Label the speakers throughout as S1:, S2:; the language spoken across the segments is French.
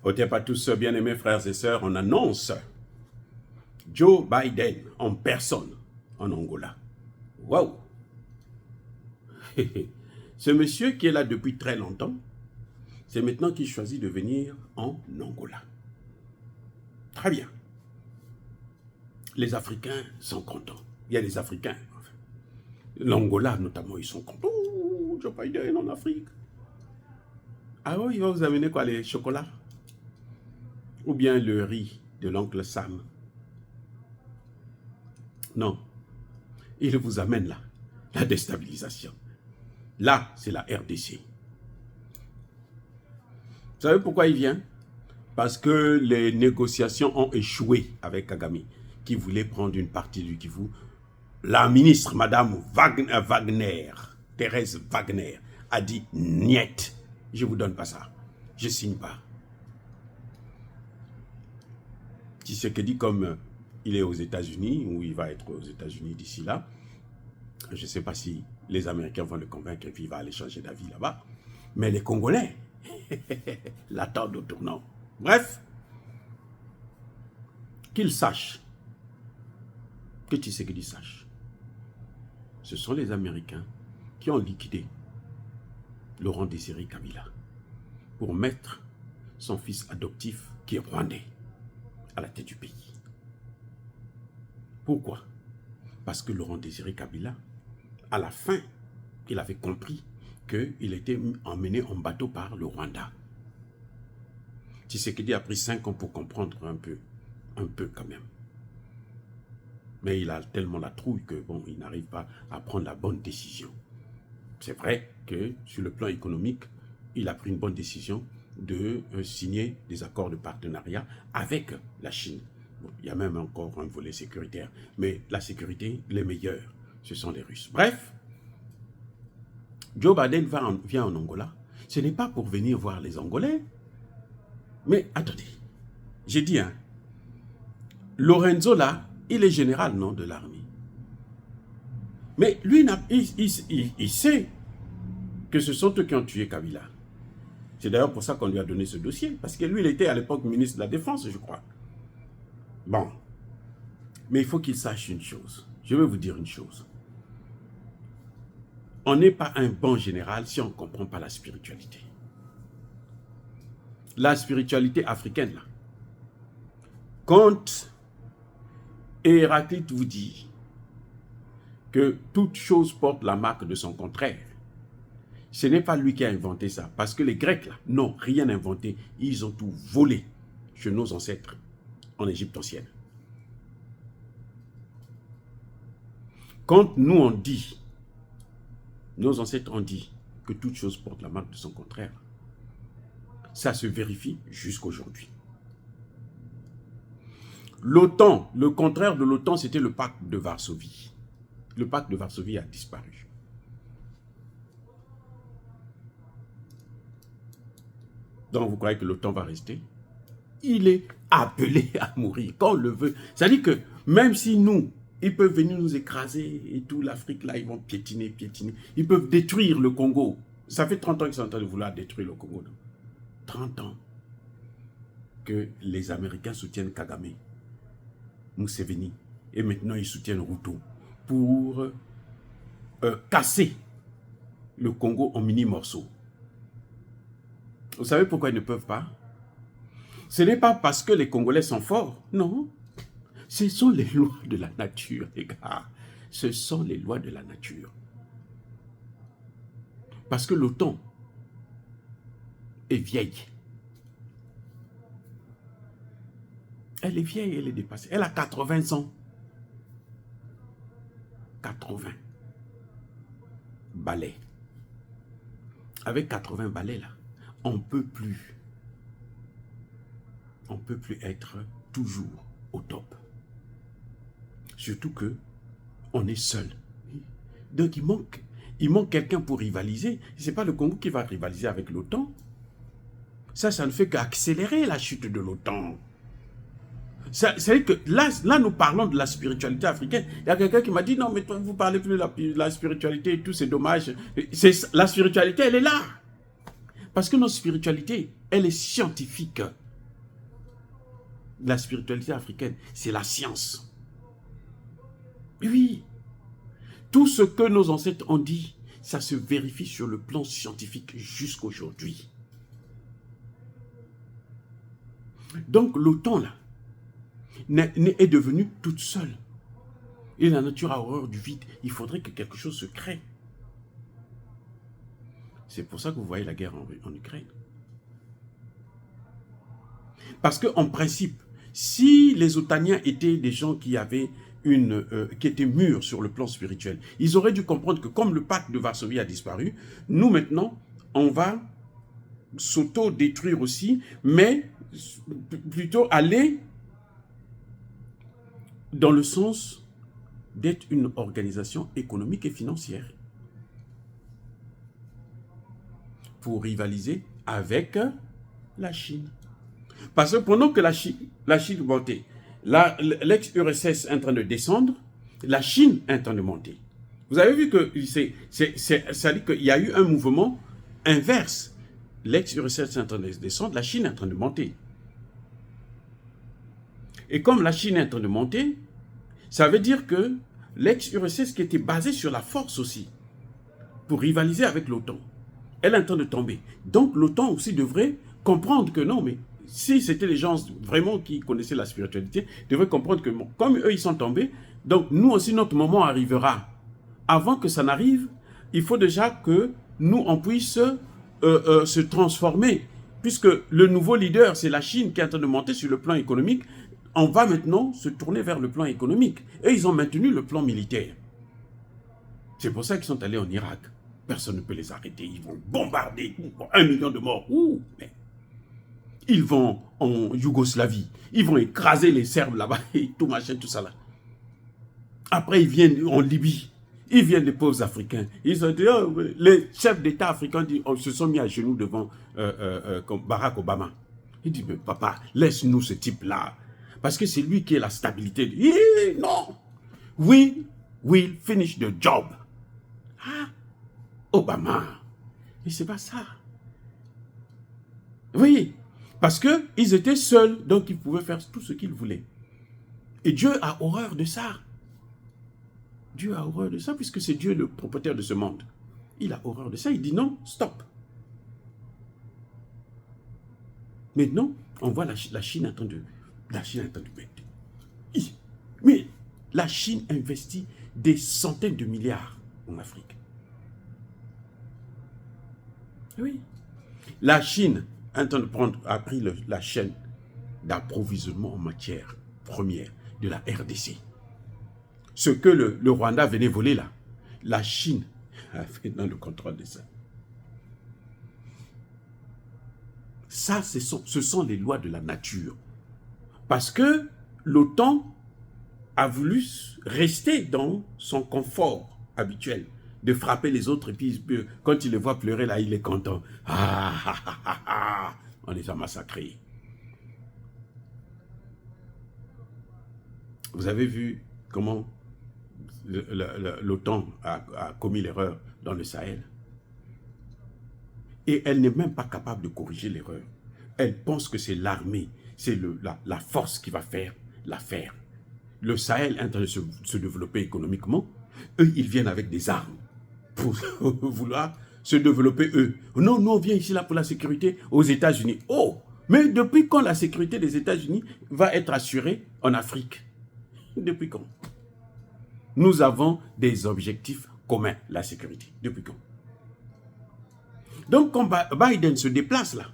S1: Au type à tous, bien-aimés frères et sœurs, on annonce Joe Biden en personne en Angola. Waouh! Ce monsieur qui est là depuis très longtemps, c'est maintenant qu'il choisit de venir en Angola. Très bien. Les Africains sont contents. Il y a les Africains. L'Angola, notamment, ils sont contents. Oh, Joe Biden en Afrique. Ah oui, il va vous amener quoi, les chocolats? Ou bien le riz de l'oncle Sam? Non. Il vous amène là, la déstabilisation. Là, c'est la RDC. Vous savez pourquoi il vient? Parce que les négociations ont échoué avec Kagame, qui voulait prendre une partie du Kivu. La ministre, Madame Wagner, Thérèse Wagner, a dit « Niet, je ne vous donne pas ça, je ne signe pas ». Tshisekedi, comme il est aux États-Unis, ou il va être aux États-Unis d'ici là, je ne sais pas si les Américains vont le convaincre qu'il va aller changer d'avis là-bas, mais les Congolais l'attendent au tournant. Bref, qu'ils sachent, que Tshisekedi sache, ce sont les Américains qui ont liquidé Laurent Désiré Kabila pour mettre son fils adoptif, qui est rwandais, à la tête du pays. Pourquoi? Parce que Laurent Désiré Kabila, à la fin, il avait compris qu'il était emmené en bateau par le Rwanda. Tshisekedi a pris 5 ans pour comprendre un peu quand même. Mais il a tellement la trouille que bon, il n'arrive pas à prendre la bonne décision. C'est vrai que sur le plan économique, il a pris une bonne décision de signer des accords de partenariat avec la Chine. Bon, il y a même encore un volet sécuritaire, mais la sécurité, les meilleurs, ce sont les Russes. Bref, Joe Biden vient en Angola. Ce n'est pas pour venir voir les Angolais. Mais attendez, j'ai dit, hein, Lorenzo là, il est général, non, de l'armée. Mais lui, il sait que ce sont eux qui ont tué Kabila. C'est d'ailleurs pour ça qu'on lui a donné ce dossier. Parce que lui, il était à l'époque ministre de la Défense, je crois. Bon. Mais il faut qu'il sache une chose. Je vais vous dire une chose. On n'est pas un bon général si on ne comprend pas la spiritualité. La spiritualité africaine, là. Quand Héraclite vous dit que toute chose porte la marque de son contraire, ce n'est pas lui qui a inventé ça. Parce que les Grecs, là, n'ont rien inventé. Ils ont tout volé chez nos ancêtres en Égypte ancienne. Quand nous on dit, nos ancêtres ont dit que toute chose porte la marque de son contraire, ça se vérifie jusqu'aujourd'hui. L'OTAN, le contraire de l'OTAN, c'était le pacte de Varsovie. Le pacte de Varsovie a disparu. Donc vous croyez que l'OTAN va rester? Il est appelé à mourir quand on le veut. C'est-à-dire que même si nous, ils peuvent venir nous écraser et tout, l'Afrique là, ils vont piétiner. Ils peuvent détruire le Congo. Ça fait 30 ans qu'ils sont en train de vouloir détruire le Congo. 30 ans que les Américains soutiennent Kagame, Museveni, et maintenant ils soutiennent Ruto pour casser le Congo en mini-morceaux. Vous savez pourquoi ils ne peuvent pas? Ce n'est pas parce que les Congolais sont forts, non. Ce sont les lois de la nature, les gars. Ce sont les lois de la nature. Parce que l'OTAN est vieille. Elle est vieille, elle est dépassée. Elle a 80 ans. 80 balais. Avec 80 balais là, on ne peut plus être toujours au top. Surtout que on est seul. Donc il manque quelqu'un pour rivaliser. Ce n'est pas le Congo qui va rivaliser avec l'OTAN. Ça ne fait qu'accélérer la chute de l'OTAN. C'est-à-dire que là, nous parlons de la spiritualité africaine. Il y a quelqu'un qui m'a dit, non, mais toi, vous parlez plus de la spiritualité et tout, c'est dommage. La spiritualité, elle est là. Parce que notre spiritualité, elle est scientifique. la spiritualité africaine, c'est la science. Oui, tout ce que nos ancêtres ont dit, ça se vérifie sur le plan scientifique jusqu'aujourd'hui. Donc l'OTAN, là, est devenue toute seule. Et la nature a horreur du vide. Il faudrait que quelque chose se crée. C'est pour ça que vous voyez la guerre en Ukraine. Parce qu'en principe, si les Otaniens étaient des gens qui avaient qui étaient mûrs sur le plan spirituel, ils auraient dû comprendre que comme le pacte de Varsovie a disparu, nous maintenant, on va s'auto-détruire aussi, mais plutôt aller dans le sens d'être une organisation économique et financière pour rivaliser avec la Chine. Parce que pendant que la Chine montait, l'ex-URSS est en train de descendre, la Chine est en train de monter. Vous avez vu que ça dit qu'il y a eu un mouvement inverse. L'ex-URSS est en train de descendre, la Chine est en train de monter. Et comme la Chine est en train de monter, ça veut dire que l'ex-URSS qui était basée sur la force aussi, pour rivaliser avec l'OTAN, elle est en train de tomber. Donc l'OTAN aussi devrait comprendre que non, mais si c'était les gens vraiment qui connaissaient la spiritualité, devraient comprendre que comme eux ils sont tombés, donc nous aussi notre moment arrivera. Avant que ça n'arrive, il faut déjà que nous on puisse se transformer. Puisque le nouveau leader, c'est la Chine qui est en train de monter sur le plan économique, on va maintenant se tourner vers le plan économique. Et ils ont maintenu le plan militaire. C'est pour ça qu'ils sont allés en Irak. Personne ne peut les arrêter. Ils vont bombarder. 1 million de morts. Ouh, mais ils vont en Yougoslavie. Ils vont écraser les Serbes là-bas et tout machin, tout ça là. Après, ils viennent en Libye. Ils viennent des pauvres Africains. Ils ont dit, oh, les chefs d'État africains se sont mis à genoux devant comme Barack Obama. Il dit, mais papa, laisse-nous ce type-là. Parce que c'est lui qui est la stabilité. Non. We will finish the job. Ah, Obama. Mais c'est pas ça. Oui. Parce qu'ils étaient seuls, donc ils pouvaient faire tout ce qu'ils voulaient. Et Dieu a horreur de ça. Dieu a horreur de ça, puisque c'est Dieu le propriétaire de ce monde. Il a horreur de ça, il dit non, stop. Maintenant, on voit la Chine en train de mettre. Mais la Chine investit des centaines de milliards en Afrique. Oui. La Chine a pris la chaîne d'approvisionnement en matières premières de la RDC. Ce que le Rwanda venait voler là, la Chine a fait dans le contrôle de ça. Ça, ce sont les lois de la nature. Parce que l'OTAN a voulu rester dans son confort habituel, de frapper les autres, et puis quand il les voit pleurer, là, il est content. On les a massacrés. Vous avez vu comment l'OTAN a commis l'erreur dans le Sahel? Et elle n'est même pas capable de corriger l'erreur. Elle pense que c'est l'armée, c'est la force qui va faire l'affaire. Le Sahel est en train de se développer économiquement. Eux, ils viennent avec des armes pour vouloir se développer eux. Non, nous on vient ici là pour la sécurité aux États-Unis. Oh, mais depuis quand la sécurité des États-Unis va être assurée en Afrique? Depuis quand? Nous avons des objectifs communs, la sécurité. Depuis quand? Donc quand Biden se déplace là,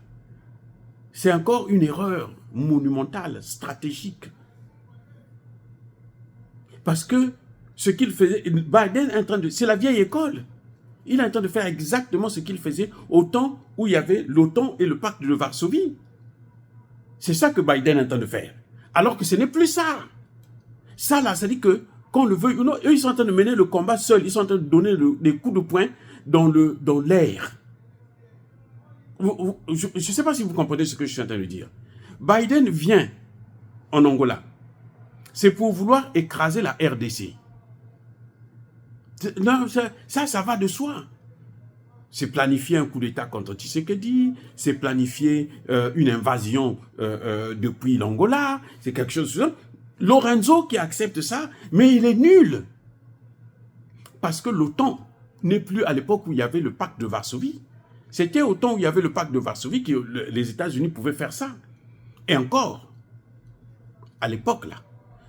S1: c'est encore une erreur monumentale, stratégique. Parce que ce qu'il faisait, Biden est en train de... C'est la vieille école. Il est en train de faire exactement ce qu'il faisait au temps où il y avait l'OTAN et le pacte de Varsovie. C'est ça que Biden est en train de faire. Alors que ce n'est plus ça. Ça là, ça dit que, qu'on le veuille ou non, eux ils sont en train de mener le combat seuls. Ils sont en train de donner des coups de poing dans l'air. Je ne sais pas si vous comprenez ce que je suis en train de dire. Biden vient en Angola. C'est pour vouloir écraser la RDC. Non, ça va de soi. c'est planifier un coup d'État contre Tshisekedi, c'est planifier une invasion depuis l'Angola, c'est quelque chose de ça. Lorenzo qui accepte ça, mais il est nul. Parce que l'OTAN n'est plus à l'époque où il y avait le pacte de Varsovie. C'était au temps où il y avait le pacte de Varsovie que les États-Unis pouvaient faire ça. Et encore, à l'époque, là,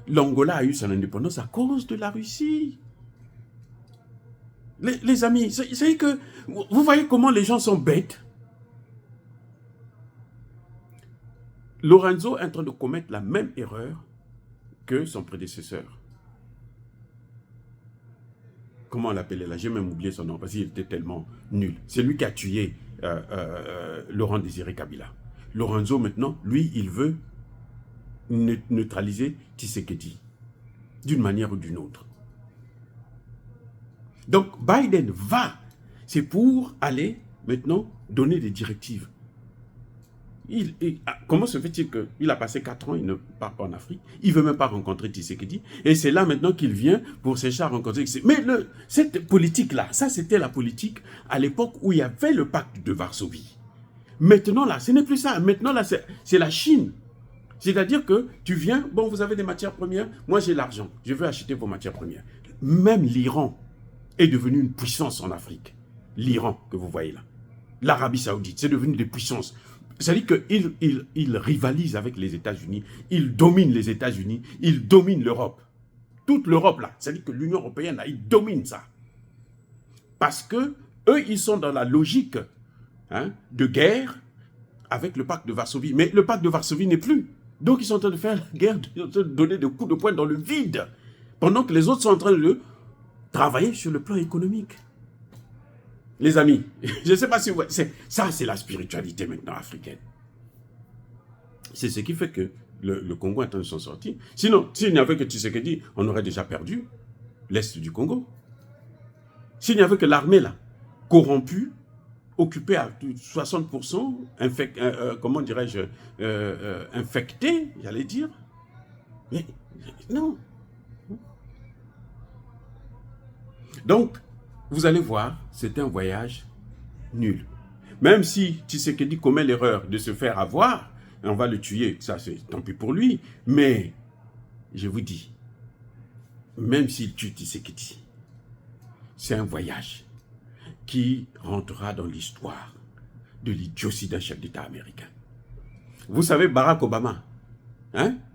S1: l'Angola a eu son indépendance à cause de la Russie. Les amis, c'est que vous voyez comment les gens sont bêtes. Lorenzo est en train de commettre la même erreur que son prédécesseur. Comment on l'appelait là? J'ai même oublié son nom parce qu'il était tellement nul. C'est lui qui a tué Laurent Désiré Kabila. Lorenzo, maintenant, lui, il veut neutraliser Tshisekedi d'une manière ou d'une autre. Donc, Biden va, c'est pour aller maintenant donner des directives. Comment se fait-il qu'il a passé 4 ans, il ne part pas en Afrique, il ne veut même pas rencontrer Tshisekedi, et c'est là maintenant qu'il vient pour chercher à rencontrer. Mais cette politique-là, ça c'était la politique à l'époque où il y avait le pacte de Varsovie. Maintenant là, ce n'est plus ça, maintenant là c'est la Chine. C'est-à-dire que tu viens, bon vous avez des matières premières, moi j'ai l'argent, je veux acheter vos matières premières. Même l'Iran est devenu une puissance en Afrique. L'Iran que vous voyez là. L'Arabie Saoudite, c'est devenu des puissances. C'est-à-dire qu'il rivalise avec les États-Unis, il domine les États-Unis, il domine l'Europe. Toute l'Europe, là, c'est-à-dire que l'Union européenne, là, il domine ça. Parce que eux, ils sont dans la logique de guerre avec le pacte de Varsovie. Mais le pacte de Varsovie n'est plus. Donc, ils sont en train de faire la guerre, de donner des coups de poing dans le vide, pendant que les autres sont en train de travailler sur le plan économique. Les amis, je ne sais pas si vous voyez, ça c'est la spiritualité maintenant africaine. C'est ce qui fait que le Congo est en train de s'en sortir. Sinon, s'il n'y avait que Tshisekedi, on aurait déjà perdu l'Est du Congo. S'il n'y avait que l'armée là, corrompue, occupée à 60%, comment dirais-je, infectée, j'allais dire. Mais non. Donc, vous allez voir, c'est un voyage nul. Même si Tshisekedi commet l'erreur de se faire avoir, on va le tuer, ça c'est tant pis pour lui. Mais, je vous dis, même s'il tue Tshisekedi, c'est un voyage qui rentrera dans l'histoire de l'idiotie d'un chef d'État américain. Vous savez, Barack Obama,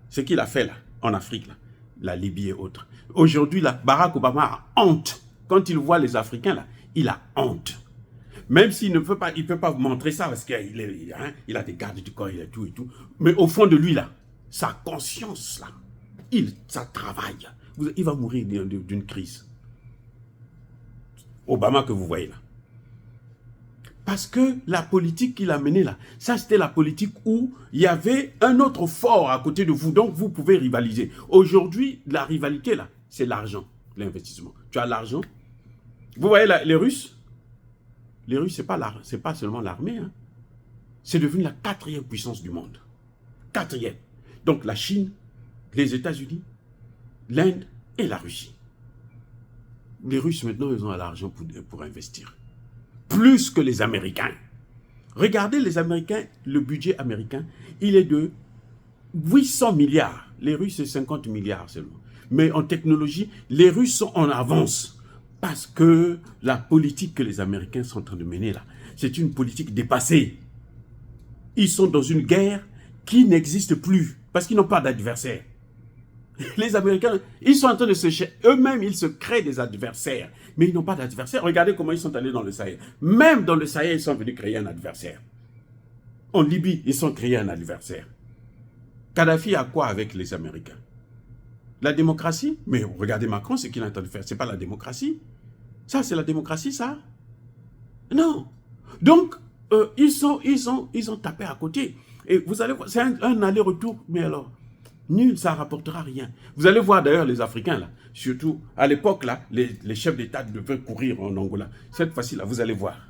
S1: ce qu'il a fait là, en Afrique, là, la Libye et autres. Aujourd'hui, là, Barack Obama a honte. Quand il voit les Africains, là, il a honte. Même s'il ne peut pas, il peut pas vous montrer ça parce qu'il il a des gardes du corps, il a tout et tout. Mais au fond de lui, là, sa conscience, là, ça travaille. Il va mourir d'une crise. Obama que vous voyez là. Parce que la politique qu'il a menée là, ça c'était la politique où il y avait un autre fort à côté de vous, donc vous pouvez rivaliser. Aujourd'hui, la rivalité là, c'est l'argent, l'investissement. Tu as l'argent. Vous voyez là, les Russes, c'est pas seulement l'armée, c'est devenu la 4e puissance du monde. 4e. Donc la Chine, les États-Unis, l'Inde et la Russie. Les Russes maintenant, ils ont l'argent pour investir. Plus que les Américains. Regardez les Américains, le budget américain, il est de 800 milliards. Les Russes, c'est 50 milliards seulement. Mais en technologie, les Russes sont en avance. Parce que la politique que les Américains sont en train de mener là, c'est une politique dépassée. Ils sont dans une guerre qui n'existe plus. Parce qu'ils n'ont pas d'adversaire. Les Américains, ils sont en train de se chercher. Eux-mêmes, ils se créent des adversaires. Mais ils n'ont pas d'adversaire. Regardez comment ils sont allés dans le Sahel. Même dans le Sahel, ils sont venus créer un adversaire. En Libye, ils sont créés un adversaire. Kadhafi a quoi avec les Américains? La démocratie? Mais regardez Macron, ce qu'il est en train de faire. Ce n'est pas la démocratie. Ça, c'est la démocratie, ça? Non. Donc, ils ont tapé à côté. Et vous allez voir, c'est un aller-retour. Mais alors, nul, ça ne rapportera rien. Vous allez voir d'ailleurs les Africains, là, surtout à l'époque, là, les chefs d'État devaient courir en Angola. Cette fois-ci, là, vous allez voir.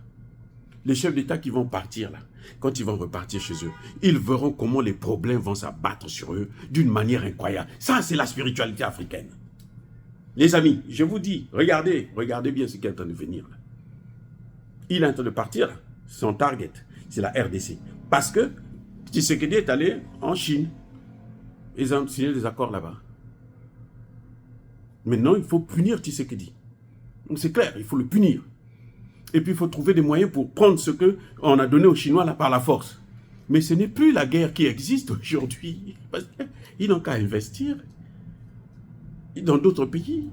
S1: Les chefs d'État qui vont partir, là, quand ils vont repartir chez eux, ils verront comment les problèmes vont s'abattre sur eux d'une manière incroyable. Ça, c'est la spiritualité africaine. Les amis, je vous dis, regardez bien ce qui est en train de venir. Là. il est en train de partir. Son target, c'est la RDC. Parce que Tshisekedi est allé en Chine. Ils ont signé des accords là-bas. Maintenant, il faut punir Tshisekedi. C'est clair, il faut le punir. Et puis, il faut trouver des moyens pour prendre ce qu'on a donné aux Chinois là par la force. Mais ce n'est plus la guerre qui existe aujourd'hui. Parce qu'ils n'ont qu'à investir dans d'autres pays.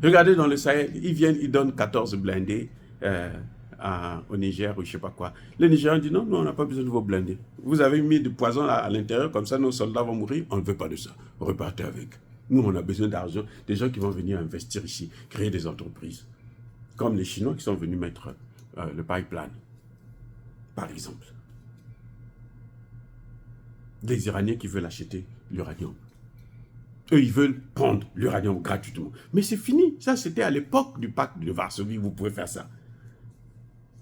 S1: Regardez dans le Sahel, ils viennent, ils donnent 14 blindés au Niger ou je ne sais pas quoi. Les Nigériens disent non, nous on n'a pas besoin de vos blindés. Vous avez mis du poison à l'intérieur, comme ça nos soldats vont mourir. On ne veut pas de ça. Repartez avec. Nous on a besoin d'argent, des gens qui vont venir investir ici, créer des entreprises. Comme les Chinois qui sont venus mettre le pipeline, par exemple. Des Iraniens qui veulent acheter l'uranium. Eux, ils veulent prendre l'uranium gratuitement. Mais c'est fini. Ça, c'était à l'époque du pacte de Varsovie. Vous pouvez faire ça.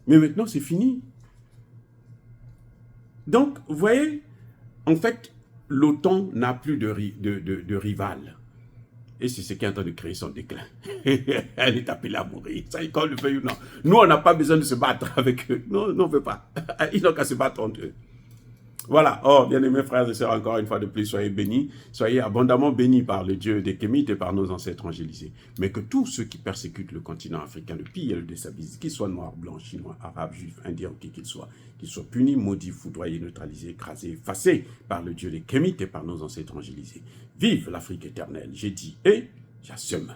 S1: Mais maintenant, c'est fini. Donc, vous voyez, en fait, l'OTAN n'a plus de rival. Et c'est ce qui est en train de créer son déclin. Elle est appelée à mourir. Ça, qu'on le fait ou non. Nous, on n'a pas besoin de se battre avec eux. Non, on ne veut pas. Ils n'ont qu'à se battre entre eux. Voilà. Oh, bien-aimés frères et sœurs, encore une fois de plus, soyez bénis. Soyez abondamment bénis par le Dieu des Kémites et par nos ancêtres angélisés. Mais que tous ceux qui persécutent le continent africain, le pillent et le déstabilisent, qu'ils soient noirs, blancs, chinois, arabes, juifs, indiens ou qui qu'ils soient punis, maudits, foudroyés, neutralisés, écrasés, effacés par le Dieu des Kémites et par nos ancêtres angélisés. Vive l'Afrique éternelle, j'ai dit et j'assume.